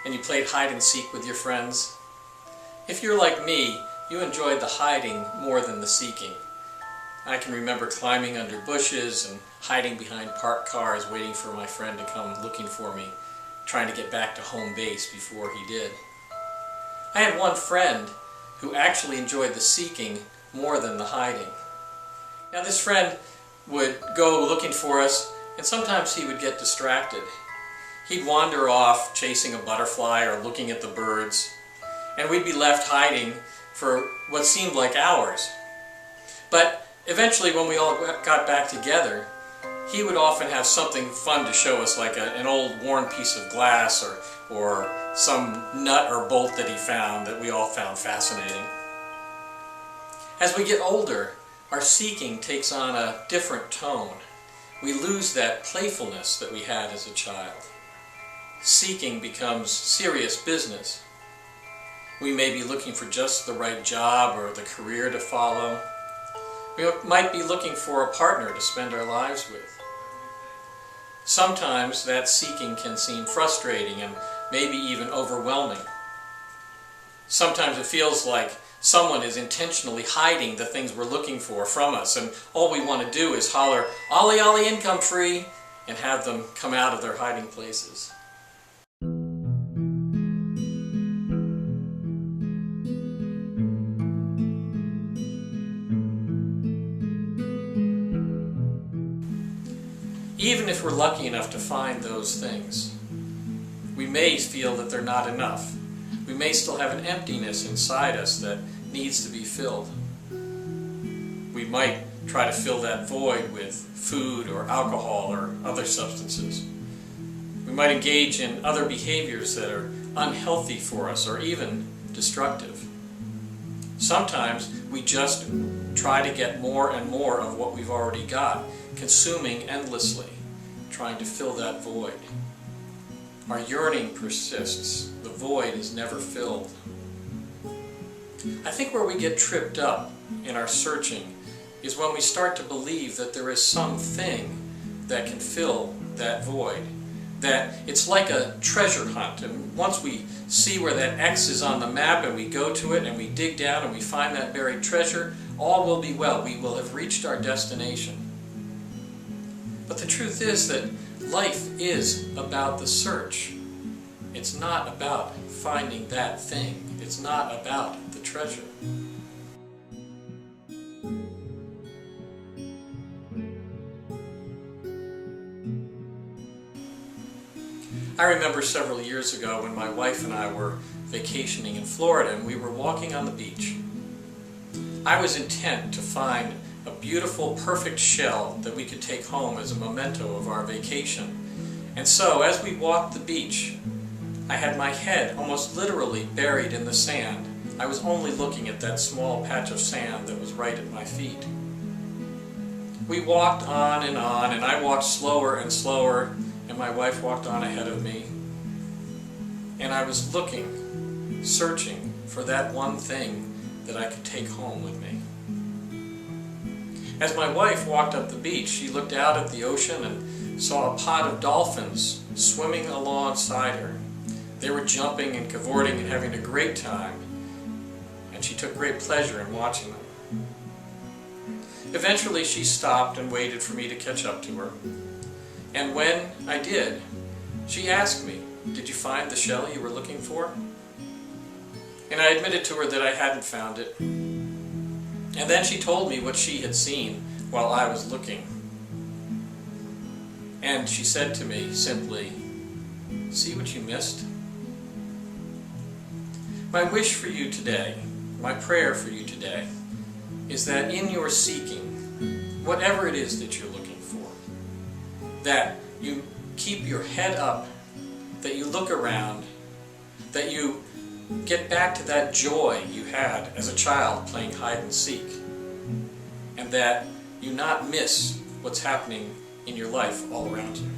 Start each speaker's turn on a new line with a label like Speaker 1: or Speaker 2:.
Speaker 1: and you played hide and seek with your friends? If you're like me, you enjoyed the hiding more than the seeking. I can remember climbing under bushes and hiding behind parked cars waiting for my friend to come looking for me, trying to get back to home base before he did. I had one friend who actually enjoyed the seeking more than the hiding. Now this friend would go looking for us, and sometimes he would get distracted. He'd wander off chasing a butterfly or looking at the birds, and we'd be left hiding for what seemed like hours. But eventually when we all got back together, he would often have something fun to show us, like an old worn piece of glass or some nut or bolt that he found that we all found fascinating. As we get older, our seeking takes on a different tone. We lose that playfulness that we had as a child. Seeking becomes serious business. We may be looking for just the right job or the career to follow. We might be looking for a partner to spend our lives with. Sometimes that seeking can seem frustrating and maybe even overwhelming. Sometimes it feels like someone is intentionally hiding the things we're looking for from us, and all we want to do is holler, "Ollie, Ollie, income free," and have them come out of their hiding places. Even if we're lucky enough to find those things, we may feel that they're not enough. We may still have an emptiness inside us that needs to be filled. We might try to fill that void with food or alcohol or other substances. We might engage in other behaviors that are unhealthy for us or even destructive. Sometimes we just try to get more and more of what we've already got, consuming endlessly, trying to fill that void. Our yearning persists. The void is never filled. I think where we get tripped up in our searching is when we start to believe that there is something that can fill that void. That it's like a treasure hunt, and once we see where that X is on the map and we go to it and we dig down and we find that buried treasure, all will be well. We will have reached our destination. But the truth is that life is about the search. It's not about finding that thing. It's not about the treasure. I remember several years ago when my wife and I were vacationing in Florida and we were walking on the beach. I was intent to find a beautiful, perfect shell that we could take home as a memento of our vacation. And so, as we walked the beach, I had my head almost literally buried in the sand. I was only looking at that small patch of sand that was right at my feet. We walked on, and I walked slower and slower, and my wife walked on ahead of me. And I was looking, searching for that one thing that I could take home with me. As my wife walked up the beach, she looked out at the ocean and saw a pod of dolphins swimming alongside her. They were jumping and cavorting and having a great time, and she took great pleasure in watching them. Eventually she stopped and waited for me to catch up to her. And when I did, she asked me, "Did you find the shell you were looking for?" And I admitted to her that I hadn't found it. And then she told me what she had seen while I was looking. And she said to me simply, "See what you missed?" My wish for you today, my prayer for you today, is that in your seeking, whatever it is that you're looking for, that you keep your head up, that you look around, that you get back to that joy you had as a child playing hide and seek, and that you not miss what's happening in your life all around you.